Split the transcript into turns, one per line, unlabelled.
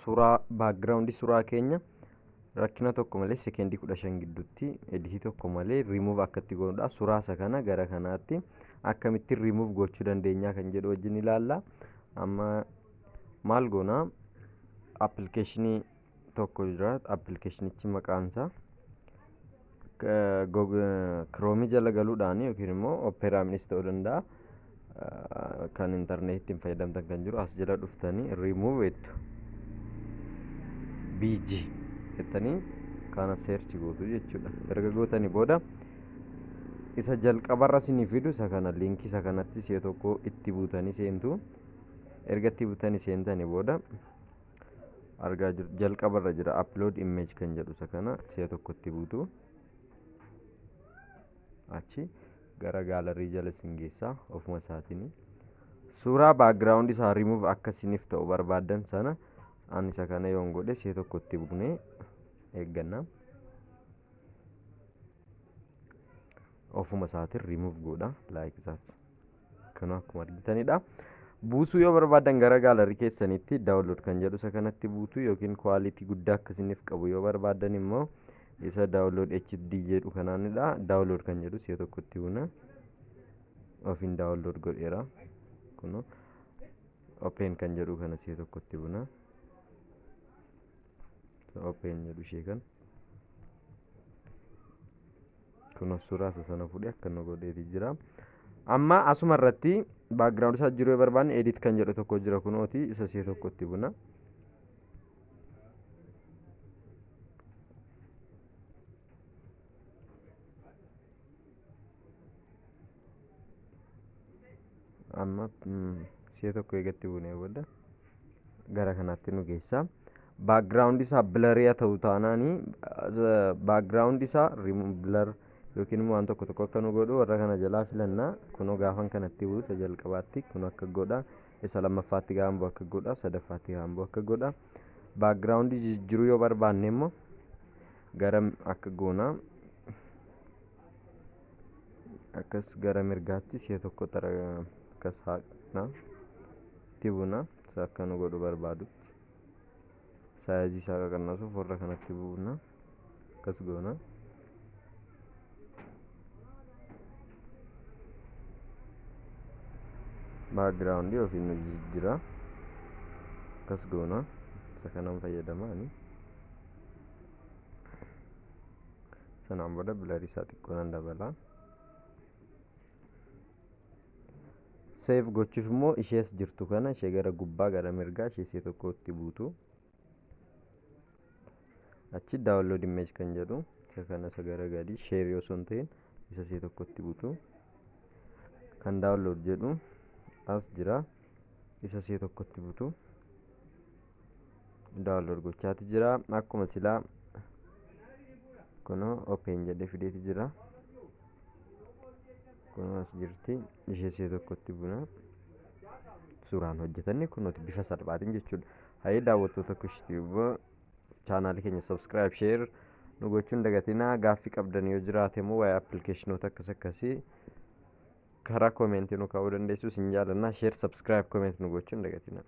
suuraa background suuraa keenya rakkina tokko malee secondi 15 gidduutti editii tokko malee remove akkatti goonudha. Suuraa isa kana gara kanaatti akkamittiin remove gochuu dandeenya kan jedhu wajjin ilaalla. Amma maal goona application tokko jira. Applicationichi maqaan isaa Chrome jala galuudhaan yookiin immoo Opera Minis ta'uu danda'a. Kan internetiin fayyadamtan kan jiru as jala dhuftanii remove it bg jettanii kana search gootu jechuudha. Erga gootanii booda isa jalqabarra isinii fidu isa kana linkii isa kanatti si'a tokko itti buutanii seentu. Erga itti buutanii seentanii booda argaa jirtu jalqabarra jira upload image kan jedhu isa kana si'a tokko itti buutu. Achi gara gaalarii jala singeessaa ofuma isaatiin suuraa background isaa remove akka isiniif ta'u barbaadan sana ani isa kana yoon godhe si'a tokko itti buunee eegganna. Ofuma isaatiin remove godha like that. Kana akkuma argitanidha. Buusuu yoo barbaadan gara gaalarii keessanitti download kan jedhu isa kanatti buutu yookiin quality guddaa akka isiniif qabu yoo barbaadan immoo isa download HD jedhu kanaanidha. Download kan jedhu si'a tokko itti buuna. Ofiin download godheera. Kuno open kan jedhu kana si'a tokko itti buuna. Open jedhu ishee kan kuno suuraa sana fuudhee akka nu godheeti jira. Amma asuma irratti background isaa jiru yoo barbaanne edit kan jedhu tokko jira kunooti isa si'a tokko itti buuna. Amma si'a tokko eegatti buunee booda gara kanaatti nu geessa. Background isaa blur yaa ta'u taanaani background isaa remove blur yookiin immoo waan tokko akka nu godhu warra kana jalaa filannaa. Kunoo gaafan kanatti buusa jalqabaatti kun akka godha, isa lammaffaatti gaamboo akka godha, sadaffaatti gaamboo akka godha. Background jijjiiruu yoo barbaanne immoo gara akka goona akkas gara mirgaatti si'a tokko akkas haaqna itti buuna isa akka nu godhu barbaadu. Saayizii isaa qaqannasuuf warra kanatti buuna akkas goona. Background ofiin nu jijjiira akkas goona. Isa kanaan fayyadamaani. Sanaan booda blur isaa xiqqoo nan dabala. Save gochuuf immoo ishees jirtu kana ishee gara gubbaa gara mirgaa ishee si'a tokko itti buutu. Achi download image kan jedhu isa kana isa gara gadi share yoo son ta'in isa si'a tokko itti buutu. Kan download jedhu as jira isa si'a tokko itti buutu. Download gochaati jira akkuma silaa kuno open jedhee fideeti jira. Kuno as jirti ishee si'a tokko itti buuna. Suuraan hojjetanni kunooti bifa salphaatiin jechuudha. Hayee daawwattoota kushtiiba chaanaalii keenya subscribe share nu gochuun dagatinaa. Gaaffii qabdan yoo jiraate immoo waa'ee appilikeeshinoota akkasii karaa koomentii nu kaa'uu dandeessu. Isin jaalannaa share subscribe comment nu gochuun dagatinaa.